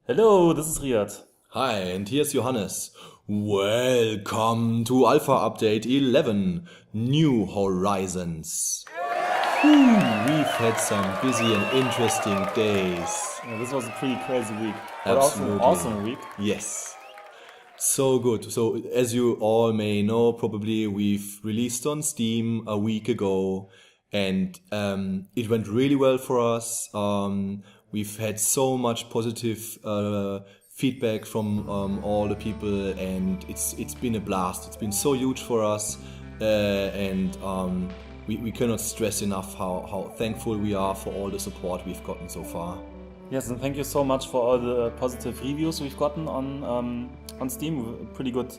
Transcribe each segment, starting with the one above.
Hello, this is Riyad. Hi, and here's Johannes. Welcome to Alpha Update 11, New Horizons. We've had some busy and interesting days. Yeah, this was a pretty crazy week, but also an Absolutely. awesome week. Yes. So good. So, as you all may know, probably we've released on Steam a week ago, and it went really well for us. We've had so much positive feedback from all the people, and it's been a blast. It's been so huge for us, and we cannot stress enough how thankful we are for all the support we've gotten so far. Yes, and thank you so much for all the positive reviews we've gotten on Steam. Pretty good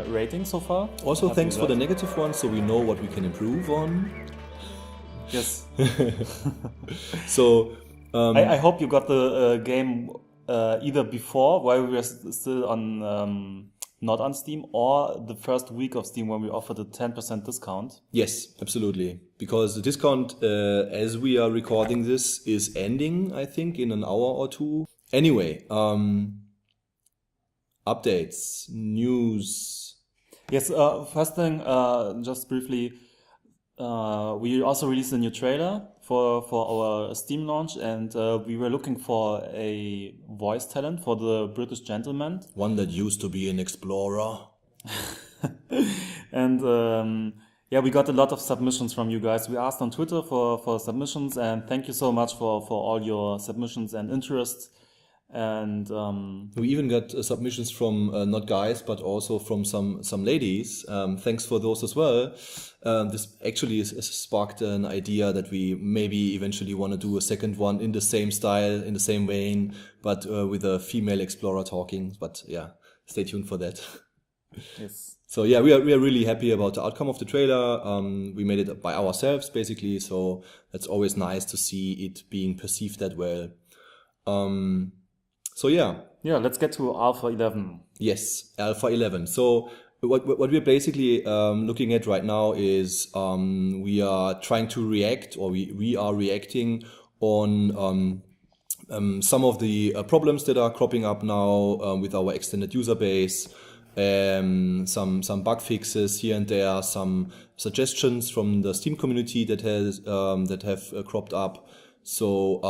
rating so far. Also, Happy thanks with for the that. negative ones, so we know what we can improve on. Yes, So, I hope you got the game either before, while we were still on not on Steam, or the first week of Steam when we offered a 10% discount. yes, absolutely. Because the discount, as we are recording this, is ending, I think, in an hour or two. Anyway, updates, news. Yes, first thing, just briefly, we also released a new trailer for our Steam launch, and we were looking for a voice talent for the British gentleman. One that used to be an explorer. And yeah, we got a lot of submissions from you guys. We asked on Twitter for submissions, and thank you so much for all your submissions and interest. And We even got submissions from not guys, but also from some ladies. Thanks for those as well. This actually has sparked an idea that we maybe eventually want to do a second one in the same style, in the same vein, but with a female explorer talking. But yeah, stay tuned for that. yes. So yeah, we are really happy about the outcome of the trailer. We made it by ourselves basically, so it's always nice to see it being perceived that well. So yeah, Yeah, let's get to Alpha 11. yes, Alpha 11. So what we're basically looking at right now is we are trying to react, or we are reacting on some of the problems that are cropping up now with our extended user base. Some bug fixes here and there, some suggestions from the Steam community that have cropped up. So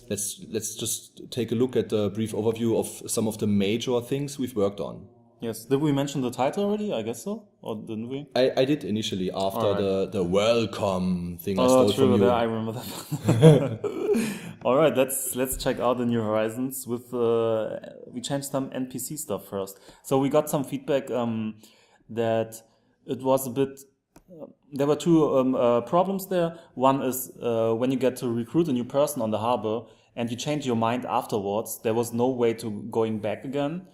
let's just take a look at a brief overview of some of the major things we've worked on. Yes, did we mention the title already? I guess so, or didn't we? I did initially after Alright. the welcome thing I Oh, stole from true. you. I remember that. All right, let's check out the New Horizons. With we changed some NPC stuff first. So we got some feedback that it was a bit. There were two problems there. One is when you get to recruit a new person on the harbor and you change your mind afterwards. There was no way to going back again.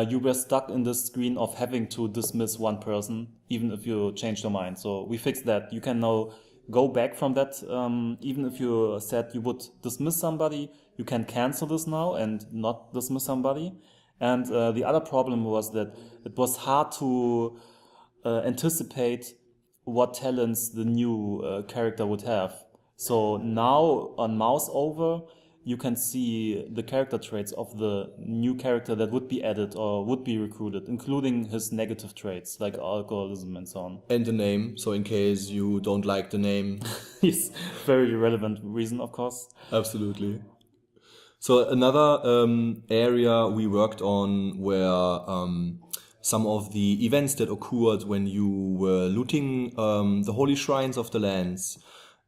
You were stuck in this screen of having to dismiss one person, even if you changed your mind. So we fixed that. You can now go back from that. Even if you said you would dismiss somebody, you can cancel this now and not dismiss somebody. And the other problem was that it was hard to anticipate what talents the new character would have. So now on mouse over, you can see the character traits of the new character that would be added or would be recruited, including his negative traits like alcoholism and so on. And the name, so in case you don't like the name. Yes, very relevant reason, of course. Absolutely. So another area we worked on were some of the events that occurred when you were looting the holy shrines of the lands.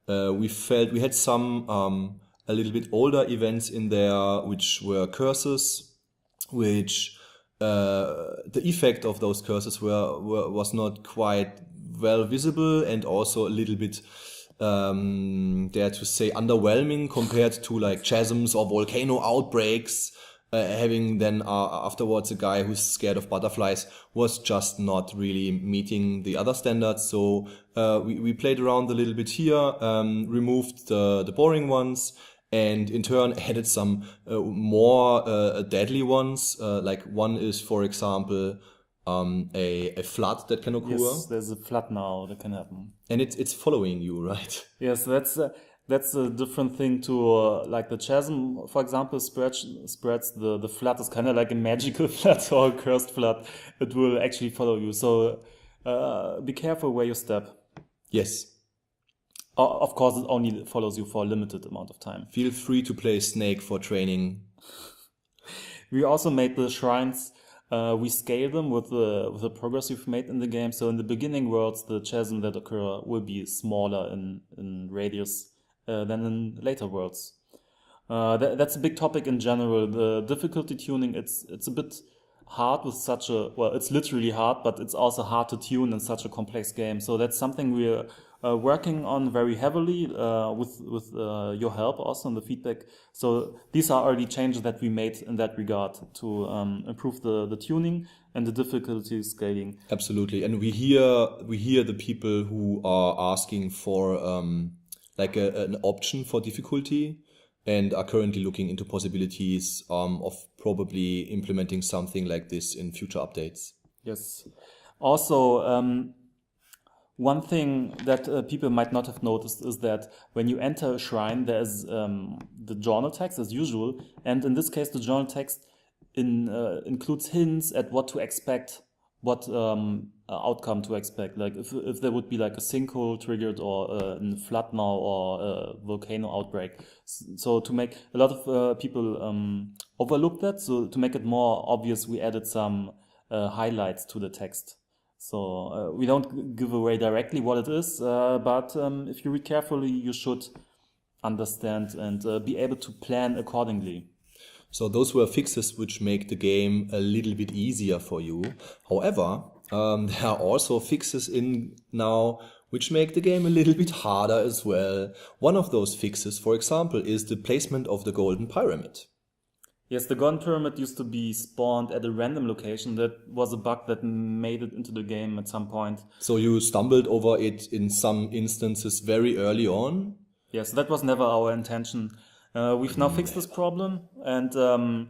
We felt we had some a little bit older events in there, which were curses, which the effect of those curses was not quite well visible, and also a little bit dare to say underwhelming compared to like chasms or volcano outbreaks. Having then afterwards a guy who's scared of butterflies was just not really meeting the other standards. So we played around a little bit here, removed the boring ones, and in turn added some more deadly ones. Like one is, for example, a flood that can occur. Yes, there's a flood now that can happen. And it's following you, right? Yes, that's That's a different thing to like the chasm, for example, spreads the flood is kind of like a magical flood or a cursed flood. It will actually follow you. So be careful where you step. Yes. Of course, it only follows you for a limited amount of time. Feel free to play Snake for training. We also made the shrines. We scale them with the progress we've made in the game. So in the beginning worlds, the chasm that occur will be smaller in radius than in later worlds. That's a big topic in general. The difficulty tuning, it's a bit hard with such a, well, it's literally hard, but it's also hard to tune in such a complex game. So that's something we're working on very heavily with your help also in the feedback. So these are already changes that we made in that regard to improve the tuning and the difficulty scaling. Absolutely, and we hear the people who are asking for like an option for difficulty, and are currently looking into possibilities of probably implementing something like this in future updates. Yes. Also, one thing that people might not have noticed is that when you enter a shrine, there's the journal text as usual, and in this case, the journal text includes hints at what to expect, what outcome to expect. Like if there would be like a sinkhole triggered or a flood now or a volcano outbreak. So to make a lot of people overlook that, so to make it more obvious, we added some highlights to the text. So we don't give away directly what it is, but if you read carefully, you should understand and be able to plan accordingly. So those were fixes which make the game a little bit easier for you. However, there are also fixes in now which make the game a little bit harder as well. One of those fixes, for example, is the placement of the golden pyramid. Yes, the golden pyramid used to be spawned at a random location. That was a bug that made it into the game at some point. So you stumbled over it in some instances very early on? Yes, that was never our intention. We've now fixed this problem, and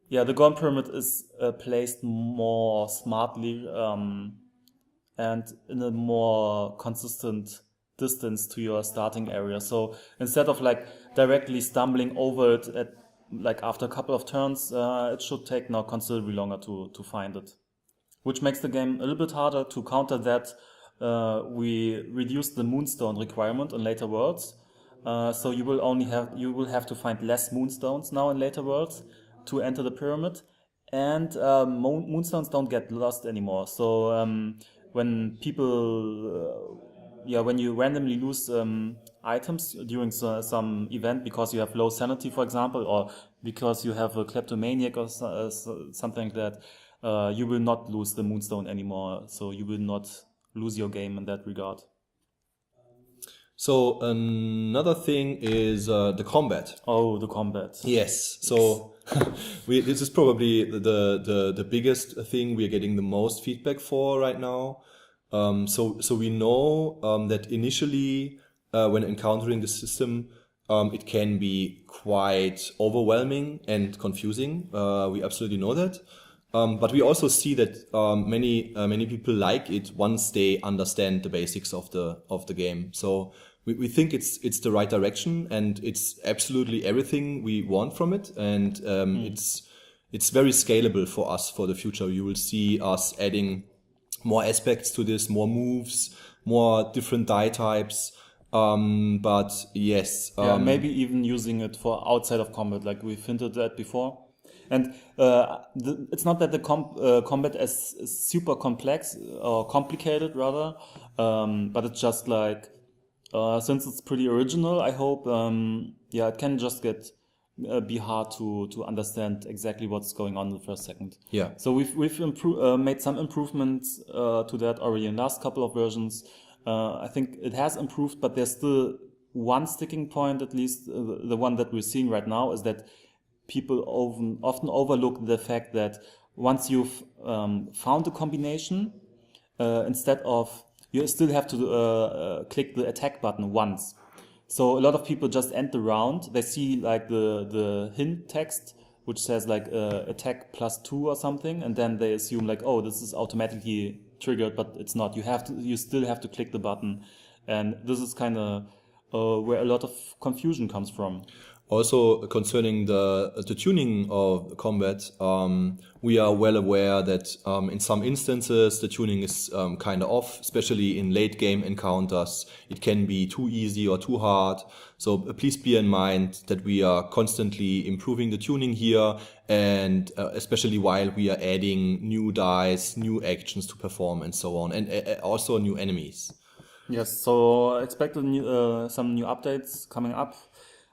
yeah, the golden pyramid is placed more smartly and in a more consistent distance to your starting area. So instead of like directly stumbling over it at like after a couple of turns, it should take now considerably longer to find it, which makes the game a little bit harder. To counter that, we reduced the moonstone requirement in later worlds. So you will have to find less moonstones now in later worlds to enter the pyramid, and moonstones don't get lost anymore. So when people, when you randomly lose items during some event because you have low sanity, for example, or because you have a kleptomaniac or something like that, you will not lose the moonstone anymore. So you will not lose your game in that regard. So another thing is the combat. Oh, the combat. Yes. So this is probably the biggest thing we are getting the most feedback for right now. So we know that initially when encountering the system, it can be quite overwhelming and confusing. We absolutely know that. But we also see that many people like it once they understand the basics of the game. So we think it's the right direction, and it's absolutely everything we want from it, and it's very scalable for us for the future. You will see us adding more aspects to this, more moves, more different die types. But yes, maybe even using it for outside of combat, like we've hinted at before. And it's not that the combat is super complex or complicated, rather, but it's just like since it's pretty original, I hope it can just be hard to understand exactly what's going on in the first second. Yeah. So we've made some improvements to that already in the last couple of versions. I think it has improved, but there's still one sticking point, at least the one that we're seeing right now, is that people often overlook the fact that once you've found a combination, instead of, you still have to click the attack button once. So a lot of people just end the round. They see like the hint text, which says like attack +2 or something, and then they assume like, oh, this is automatically triggered, but it's not. You still have to click the button, and this is kind of where a lot of confusion comes from. Also, concerning the tuning of combat, we are well aware that in some instances the tuning is kind of off, especially in late game encounters. It can be too easy or too hard. So please bear in mind that we are constantly improving the tuning here, and especially while we are adding new dice, new actions to perform, and so on, and also new enemies. Yes, so expect some new updates coming up.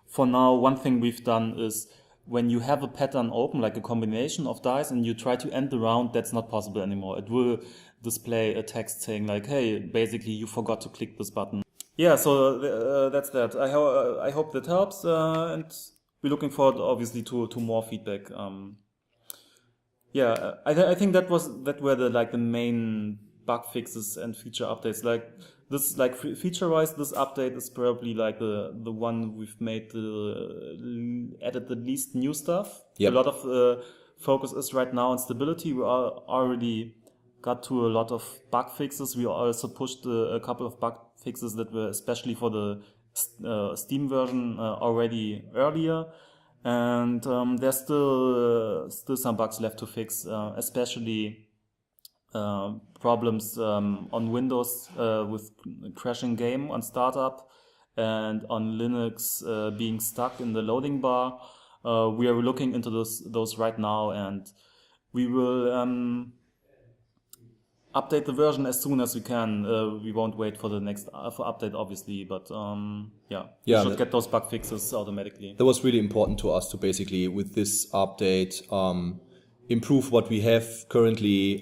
For now, one thing we've done is when you have a pattern open, like a combination of dice, and you try to end the round, that's not possible anymore. It will display a text saying like, hey, basically you forgot to click this button. Yeah, so that's that. I hope that helps, and we're looking forward, obviously, to more feedback. Yeah, I think that were the main bug fixes and feature updates. Like this, like feature wise, this update is probably like the one we've made added the least new stuff. Yep. A lot of focus is right now on stability. We already got to a lot of bug fixes. We also pushed a couple of bug fixes that were especially for the Steam version already earlier. And there's still some bugs left to fix, especially problems on Windows with crashing game on startup, and on Linux being stuck in the loading bar. We are looking into those right now, and we will update the version as soon as we can. We won't wait for the next for update, obviously, but we should get those bug fixes automatically. That was really important to us to basically, with this update, improve what we have currently,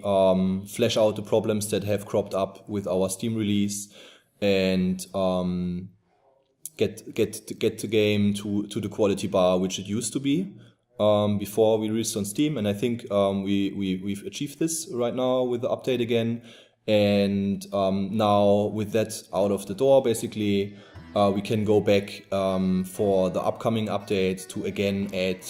flesh out the problems that have cropped up with our Steam release, and get the game to the quality bar which it used to be before we released on Steam. And I think we've achieved this right now with the update again. And now with that out of the door, basically, we can go back for the upcoming update to again add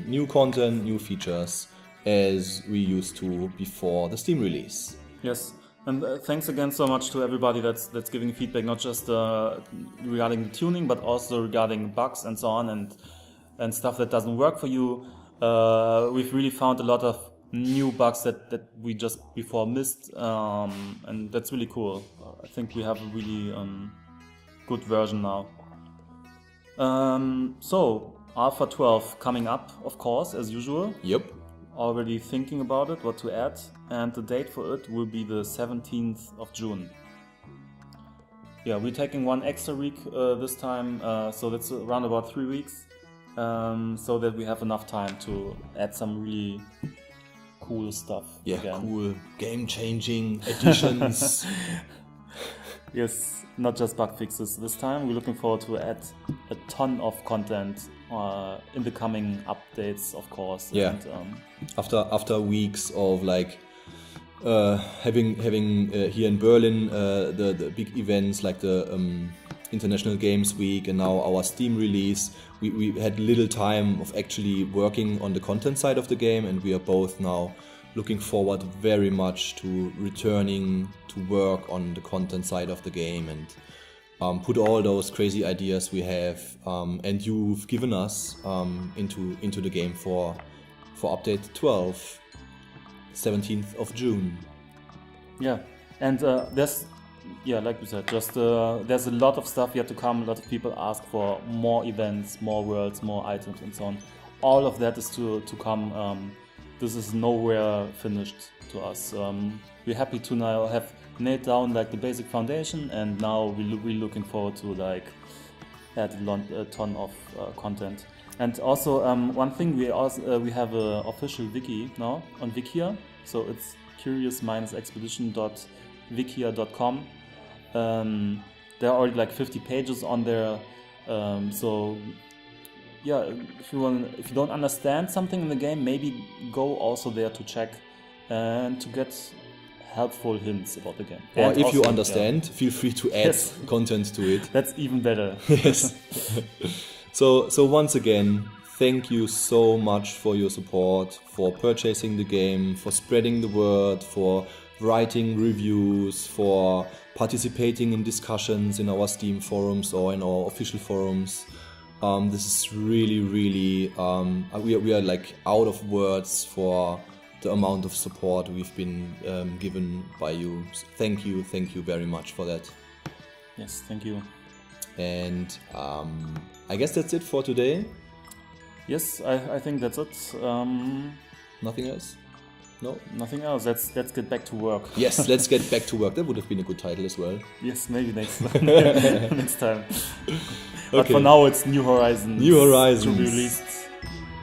new content, new features, as we used to before the Steam release. Yes, and thanks again so much to everybody that's giving feedback, not just regarding the tuning, but also regarding bugs and so on, and stuff that doesn't work for you. We've really found a lot of new bugs that we just before missed, and that's really cool. I think we have a really good version now. So Alpha 12 coming up, of course, as usual. Yep. Already thinking about it, what to add, and the date for it will be the 17th of June. Yeah, we're taking one extra week this time, so that's around about 3 weeks, so that we have enough time to add some really cool stuff. Yeah, again. Cool, game-changing additions. Yes, not just bug fixes this time. We're looking forward to add a ton of content in the coming updates, of course. Yeah. And, after weeks of like having here in Berlin the big events like the International Games Week and now our Steam release, we had little time of actually working on the content side of the game, and we are both now looking forward very much to returning to work on the content side of the game and put all those crazy ideas we have and you've given us into the game for update 12, 17th of June. Yeah, and there's, like we said, just there's a lot of stuff yet to come. A lot of people ask for more events, more worlds, more items, and so on. All of that is to come. This is nowhere finished to us. We're happy to now have nailed down like the basic foundation, and now we're really looking forward to like add a ton of content. And also one thing, we have an official wiki now on Wikia, so it's curious-expedition.wikia.com. There are already like 50 pages on there. So yeah, if you don't understand something in the game, maybe go also there to check and to get helpful hints about the game. Or and if also, you understand, feel free to add Yes. content to it. That's even better. Yes. So once again, thank you so much for your support, for purchasing the game, for spreading the word, for writing reviews, for participating in discussions in our Steam forums or in our official forums. This is really, really, we are like out of words for the amount of support we've been given by you. So thank you very much for that. Yes, thank you. And I guess that's it for today. Yes, I think that's it. Nothing else? No? Nothing else. Let's get back to work. Yes, let's get back to work. That would have been a good title as well. Yes, maybe next next time. But Okay. for now, it's New Horizons. New Horizons. To be released.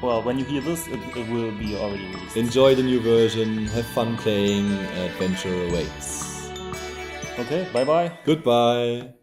Well, when you hear this, it will be already released. Enjoy the new version. Have fun playing. Adventure awaits. Okay, bye bye. Goodbye.